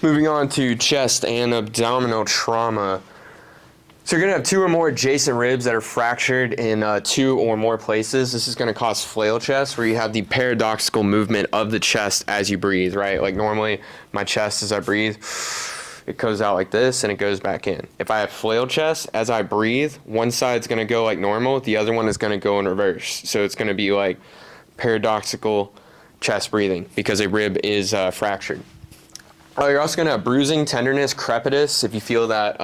Moving on to chest and abdominal trauma. So you're going to have 2 or more adjacent ribs that are fractured in 2 or more places. This is going to cause flail chest, where you have the paradoxical movement of the chest as you breathe, right? Like normally my chest as I breathe, it goes out like this and it goes back in. If I have flail chest, as I breathe, one side's going to go like normal, the other one is going to go in reverse. So it's going to be like paradoxical chest breathing because a rib is fractured. You're also going to have bruising, tenderness, crepitus. If you feel that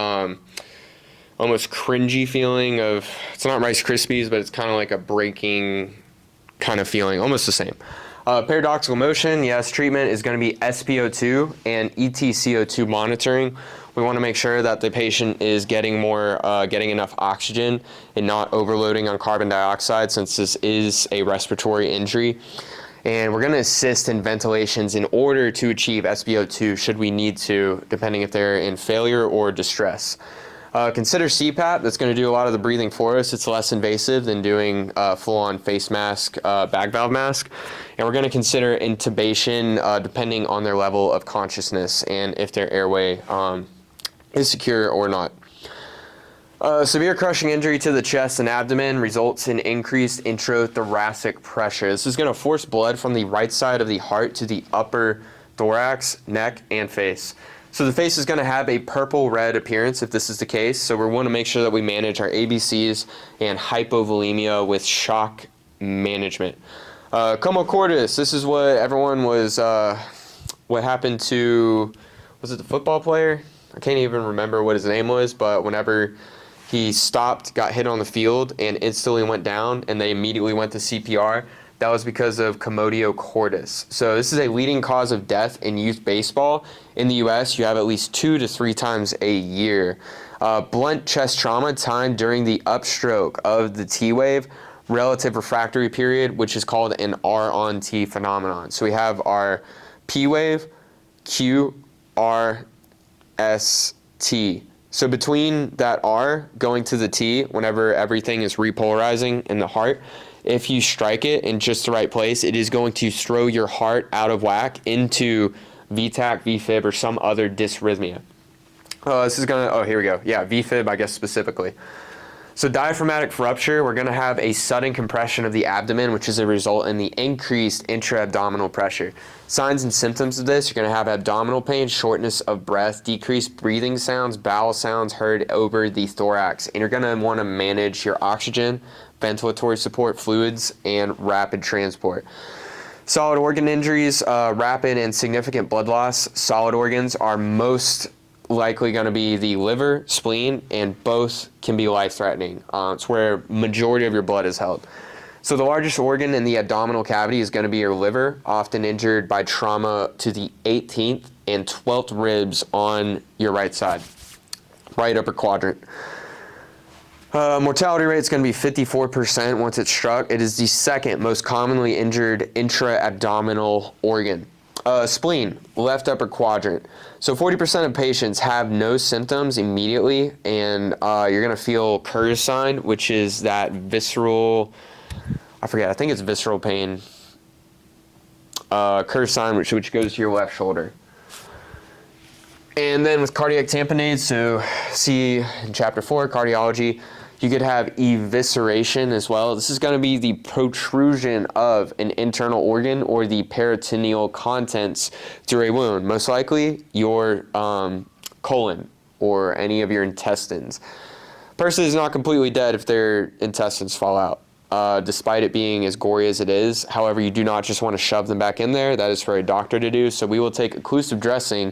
almost cringy feeling of, it's not Rice Krispies, but it's kind of like a breaking kind of feeling, almost the same. Paradoxical motion, yes, treatment is going to be SpO2 and EtCO2 monitoring. We want to make sure that the patient is getting enough oxygen and not overloading on carbon dioxide, since this is a respiratory injury. And we're going to assist in ventilations in order to achieve SpO2 should we need to, depending if they're in failure or distress. Consider CPAP. That's going to do a lot of the breathing for us. It's less invasive than doing full-on face mask, bag valve mask. And we're going to consider intubation depending on their level of consciousness and if their airway is secure or not. Severe crushing injury to the chest and abdomen results in increased intrathoracic pressure. This is going to force blood from the right side of the heart to the upper thorax, neck, and face. So the face is going to have a purple-red appearance if this is the case. So we want to make sure that we manage our ABCs and hypovolemia with shock management. Como cordis, this is what everyone was, what happened to, was it the football player? I can't even remember what his name was, but whenever he stopped, got hit on the field, and instantly went down, and they immediately went to CPR, that was because of commotio cordis. So this is a leading cause of death in youth baseball. In the U.S., you have at least 2 to 3 times a year. Blunt chest trauma timed during the upstroke of the T wave, relative refractory period, which is called an R on T phenomenon. So we have our P wave, Q, R, S, T. So between that R going to the T, whenever everything is repolarizing in the heart, if you strike it in just the right place, it is going to throw your heart out of whack into VTAC, VFib, or some other dysrhythmia. This is going to, oh, here we go. Yeah, VFib, I guess, specifically. So diaphragmatic rupture, we're going to have a sudden compression of the abdomen, which is a result in the increased intra-abdominal pressure. Signs and symptoms of this, you're going to have abdominal pain, shortness of breath, decreased breathing sounds, bowel sounds heard over the thorax. And you're going to want to manage your oxygen, ventilatory support, fluids, and rapid transport. Solid organ injuries, rapid and significant blood loss. Solid organs are most likely going to be the liver, spleen, and both can be life-threatening. It's where majority of your blood is held. So the largest organ in the abdominal cavity is going to be your liver, often injured by trauma to the 18th and 12th ribs on your right side, right upper quadrant. Mortality rate is going to be 54% once it's struck. It is the second most commonly injured intra-abdominal organ. Spleen, left upper quadrant. So 40% of patients have no symptoms immediately, and you're going to feel Kurzweil, which is that visceral, I forget, I think it's visceral pain. Kurzweil, which goes to your left shoulder. And then with cardiac tamponade, so see in chapter 4, cardiology, you could have evisceration as well. This is going to be the protrusion of an internal organ or the peritoneal contents through a wound. Most likely your colon or any of your intestines. Person is not completely dead if their intestines fall out, despite it being as gory as it is. However, you do not just want to shove them back in there. That is for a doctor to do. So we will take occlusive dressing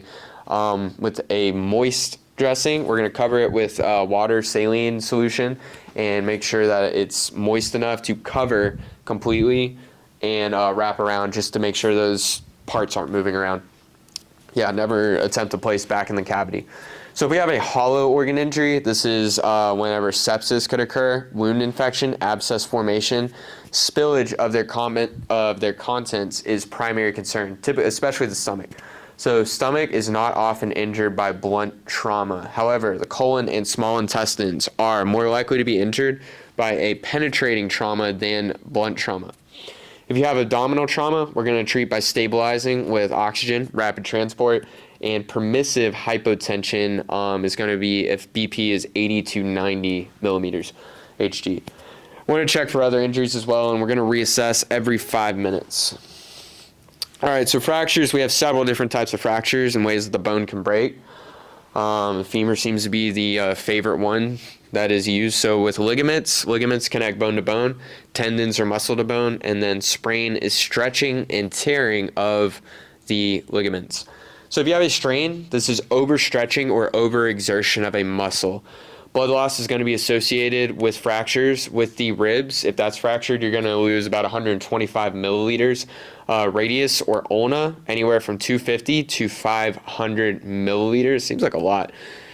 with a moist dressing. We're going to cover it with water saline solution and make sure that it's moist enough to cover completely and wrap around just to make sure those parts aren't moving around. Yeah, never attempt to place back in the cavity. So if we have a hollow organ injury, this is whenever sepsis could occur, wound infection, abscess formation, spillage of their contents is primary concern, especially the stomach. So stomach is not often injured by blunt trauma. However, the colon and small intestines are more likely to be injured by a penetrating trauma than blunt trauma. If you have abdominal trauma, we're going to treat by stabilizing with oxygen, rapid transport, and permissive hypotension is going to be if BP is 80 to 90 millimeters Hg. We're going to check for other injuries as well, and we're going to reassess every 5 minutes. All right, so fractures, we have several different types of fractures and ways that the bone can break. Femur seems to be the favorite one that is used. So with ligaments connect bone to bone, tendons are muscle to bone, and then sprain is stretching and tearing of the ligaments. So if you have a strain, this is overstretching or overexertion of a muscle. Blood loss is going to be associated with fractures with the ribs. If that's fractured, you're going to lose about 125 milliliters. Radius or ulna, anywhere from 250 to 500 milliliters. Seems like a lot.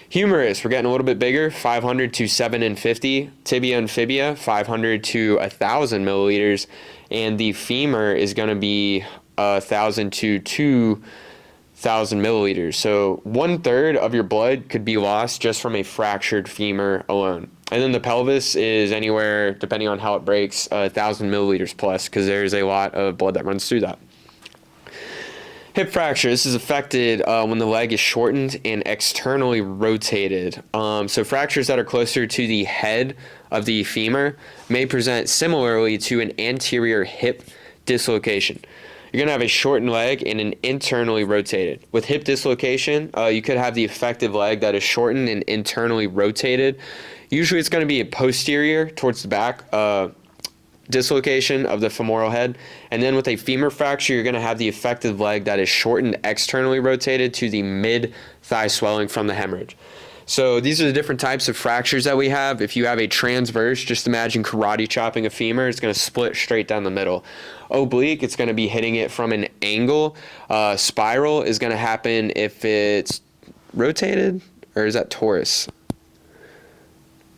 Humerus, we're getting a little bit bigger, 500 to 750. Tibia and fibia, 500 to 1,000 milliliters. And the femur is going to be 1,000 to 2,000 milliliters. So 1/3 of your blood could be lost just from a fractured femur alone. And then the pelvis is anywhere, depending on how it breaks, 1,000 milliliters plus, because there's a lot of blood that runs through that. Hip fracture, this is affected when the leg is shortened and externally rotated. So fractures that are closer to the head of the femur may present similarly to an anterior hip dislocation. You're going to have a shortened leg and an internally rotated. With hip dislocation, you could have the affected leg that is shortened and internally rotated. Usually it's going to be a posterior towards the back dislocation of the femoral head. And then with a femur fracture, you're going to have the affected leg that is shortened externally rotated to the mid-thigh swelling from the hemorrhage. So these are the different types of fractures that we have. If you have a transverse, just imagine karate chopping a femur. It's going to split straight down the middle. Oblique, it's going to be hitting it from an angle. Spiral is going to happen if it's rotated, or is that torus?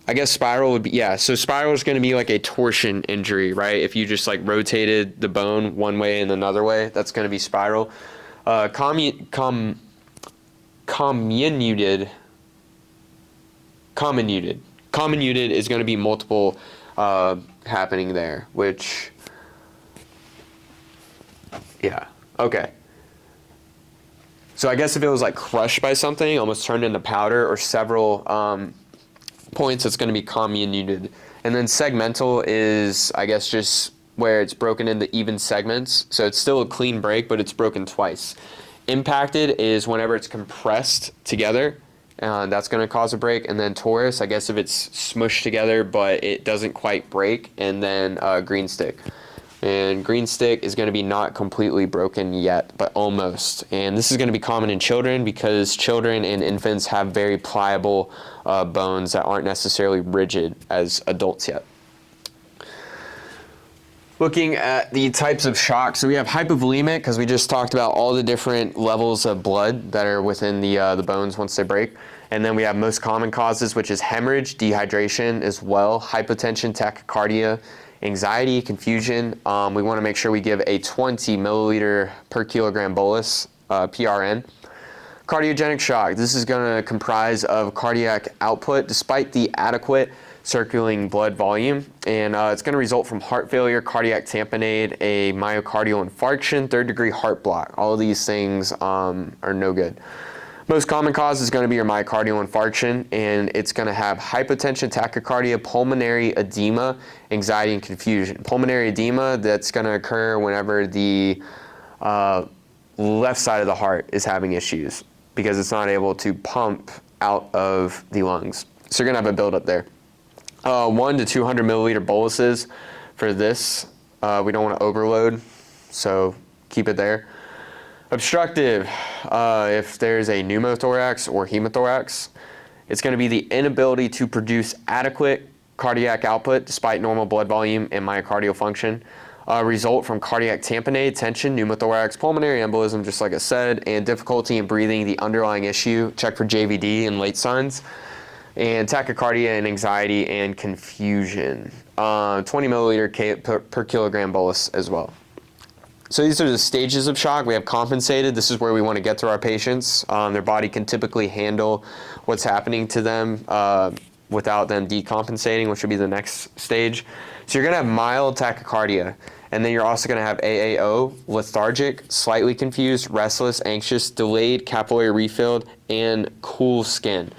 I guess spiral would be, yeah. So spiral is going to be like a torsion injury, right? If you just like rotated the bone one way and another way, that's going to be spiral. Comminuted is going to be multiple happening there, which, yeah, okay. So I guess if it was like crushed by something, almost turned into powder, or several points, it's going to be comminuted. And then segmental is, I guess, just where it's broken into even segments. So it's still a clean break, but it's broken twice. Impacted is whenever it's compressed together. That's going to cause a break. And then torus, I guess if it's smushed together but it doesn't quite break. And then green stick. And green stick is going to be not completely broken yet, but almost. And this is going to be common in children because children and infants have very pliable bones that aren't necessarily rigid as adults yet. Looking at the types of shock, so we have hypovolemic, because we just talked about all the different levels of blood that are within the bones once they break. And then we have most common causes, which is hemorrhage, dehydration as well, hypotension, tachycardia, anxiety, confusion. We want to make sure we give a 20 milliliter per kilogram bolus, PRN. Cardiogenic shock, this is going to comprise of cardiac output despite the adequate circulating blood volume, and it's going to result from heart failure, cardiac tamponade, a myocardial infarction, third-degree heart block. All of these things are no good. Most common cause is going to be your myocardial infarction, and it's going to have hypotension, tachycardia, pulmonary edema, anxiety, and confusion. Pulmonary edema, that's going to occur whenever the left side of the heart is having issues because it's not able to pump out of the lungs. So you're going to have a buildup there. 1 to 200 milliliter boluses for this. We don't want to overload, so keep it there. Obstructive, if there's a pneumothorax or hemothorax, it's going to be the inability to produce adequate cardiac output despite normal blood volume and myocardial function. Result from cardiac tamponade, tension, pneumothorax, pulmonary embolism, just like I said, and difficulty in breathing, the underlying issue. Check for JVD and late signs. And tachycardia and anxiety and confusion. 20 milliliter per kilogram bolus as well. So these are the stages of shock. We have compensated. This is where we want to get to our patients. Their body can typically handle what's happening to them without them decompensating, which would be the next stage. So you're going to have mild tachycardia, and then you're also going to have AAO, lethargic, slightly confused, restless, anxious, delayed capillary refill, and cool skin.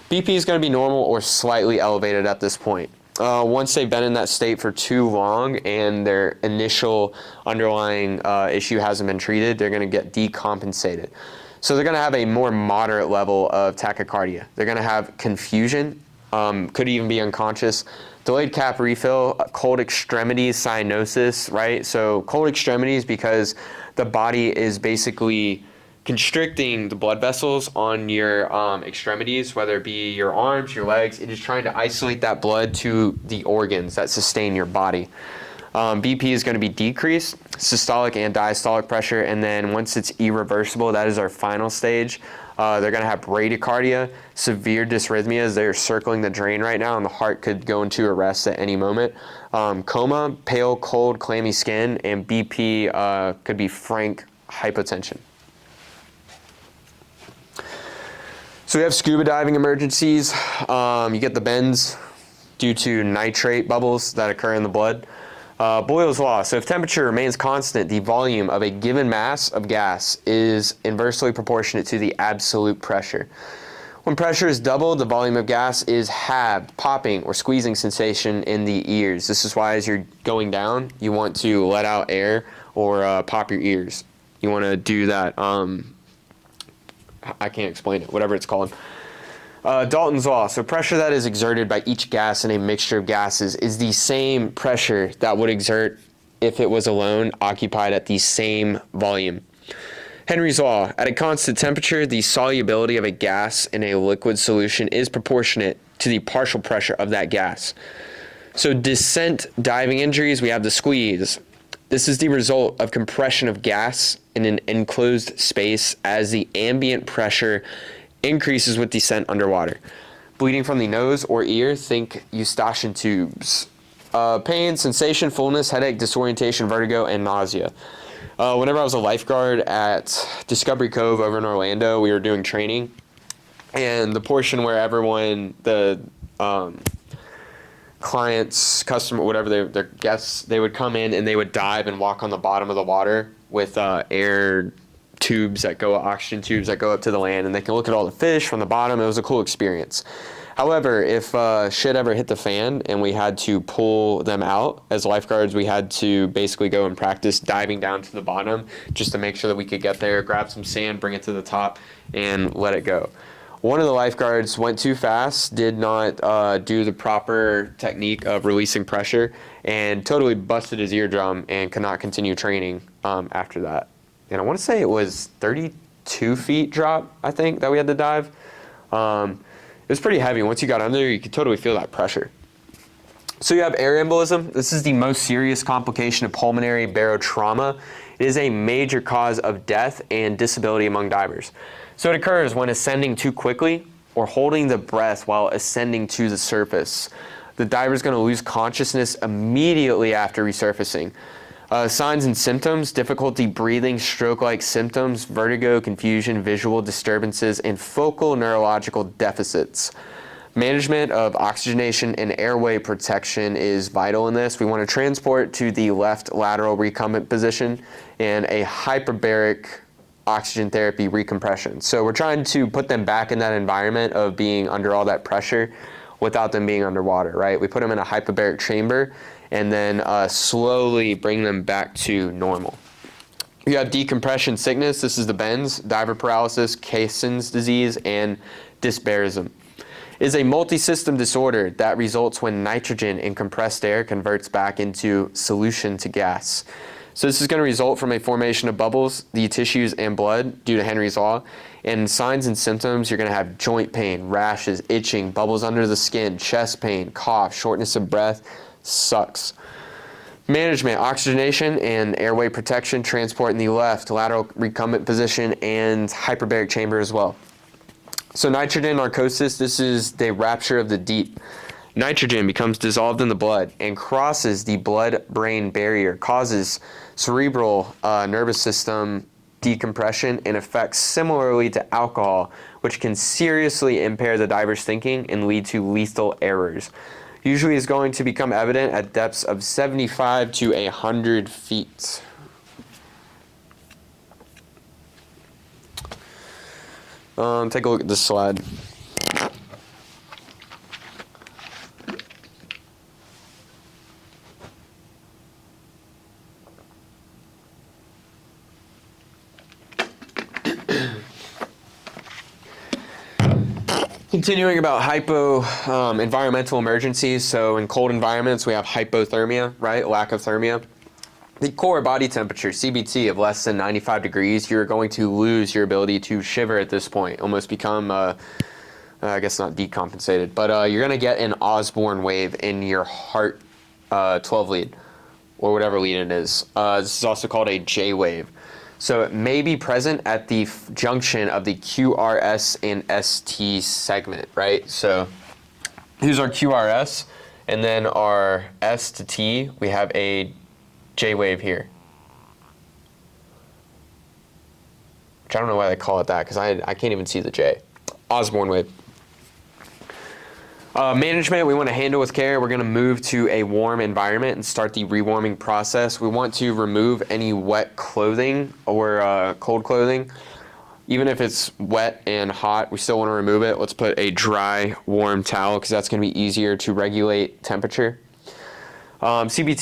BP is going to be normal or slightly elevated at this point. Once they've been in that state for too long and their initial underlying issue hasn't been treated, they're going to get decompensated. So they're going to have a more moderate level of tachycardia. They're going to have confusion, could even be unconscious, delayed cap refill, cold extremities, cyanosis, right? So cold extremities because the body is basically constricting the blood vessels on your extremities, whether it be your arms, your legs. It is trying to isolate that blood to the organs that sustain your body. BP is going to be decreased, systolic and diastolic pressure, and then once it's irreversible, that is our final stage. They're going to have bradycardia, severe dysrhythmias. They're circling the drain right now, and the heart could go into arrest at any moment. Coma, pale, cold, clammy skin, and BP could be frank hypotension. So we have scuba diving emergencies. You get the bends due to nitrate bubbles that occur in the blood. Boyle's law. So if temperature remains constant, the volume of a given mass of gas is inversely proportionate to the absolute pressure. When pressure is doubled, the volume of gas is halved, popping or squeezing sensation in the ears. This is why as you're going down, you want to let out air or pop your ears. You want to do that. I can't explain it, whatever it's called. Dalton's law. So pressure that is exerted by each gas in a mixture of gases is the same pressure that would exert if it was alone, occupied at the same volume. Henry's law. At a constant temperature, the solubility of a gas in a liquid solution is proportionate to the partial pressure of that gas. So descent diving injuries, we have the squeeze. This is the result of compression of gas in an enclosed space as the ambient pressure increases with descent underwater. Bleeding from the nose or ear, think Eustachian tubes. Pain, sensation, fullness, headache, disorientation, vertigo, and nausea. Whenever I was a lifeguard at Discovery Cove over in Orlando, we were doing training, and the portion where everyone, the clients, customer, whatever, their guests, they would come in and they would dive and walk on the bottom of the water with air tubes that go, oxygen tubes that go up to the land, and they can look at all the fish from the bottom. It was a cool experience. However, if shit ever hit the fan and we had to pull them out, as lifeguards, we had to basically go and practice diving down to the bottom just to make sure that we could get there, grab some sand, bring it to the top, and let it go. One of the lifeguards went too fast, did not do the proper technique of releasing pressure, and totally busted his eardrum and could not continue training after that. And I want to say it was 32 feet drop, I think, that we had to dive. It was pretty heavy. Once you got under, you could totally feel that pressure. So you have air embolism. This is the most serious complication of pulmonary barotrauma. It is a major cause of death and disability among divers. So it occurs when ascending too quickly or holding the breath while ascending to the surface. The diver is going to lose consciousness immediately after resurfacing. Signs and symptoms: difficulty breathing, stroke-like symptoms, vertigo, confusion, visual disturbances, and focal neurological deficits. Management of oxygenation and airway protection is vital in this. We want to transport to the left lateral recumbent position and a hyperbaric oxygen therapy recompression. So we're trying to put them back in that environment of being under all that pressure without them being underwater, right? We put them in a hyperbaric chamber and then slowly bring them back to normal. You have decompression sickness. This is the bends, diver paralysis, Caisson's disease, and dysbarism. It is a multi-system disorder that results when nitrogen in compressed air converts back into solution to gas. So this is going to result from a formation of bubbles, the tissues, and blood due to Henry's law. And signs and symptoms, you're going to have joint pain, rashes, itching, bubbles under the skin, chest pain, cough, shortness of breath. Sucks. Management: oxygenation and airway protection, transport in the left lateral recumbent position, and hyperbaric chamber as well. So nitrogen narcosis, this is the rapture of the deep. Nitrogen becomes dissolved in the blood and crosses the blood-brain barrier, causes cerebral nervous system decompression and effects similarly to alcohol, which can seriously impair the diver's thinking and lead to lethal errors. Usually is going to become evident at depths of 75 to 100 feet. Take a look at this slide. Continuing about environmental emergencies. So in cold environments, we have hypothermia, right? Lack of thermia. The core body temperature, CBT, of less than 95 degrees, you're going to lose your ability to shiver at this point, almost become, I guess not decompensated, but you're going to get an Osborne wave in your heart 12 lead, or whatever lead it is. This is also called a J wave. So it may be present at the junction of the QRS and ST segment, right? So here's our QRS, and then our S to T, we have a J wave here. Which I don't know why they call it that, because I can't even see the J. Osborne wave. Management, we want to handle with care. We're going to move to a warm environment and start the rewarming process. We want to remove any wet clothing or cold clothing. Even if it's wet and hot, we still want to remove it. Let's put a dry, warm towel because that's going to be easier to regulate temperature. CBT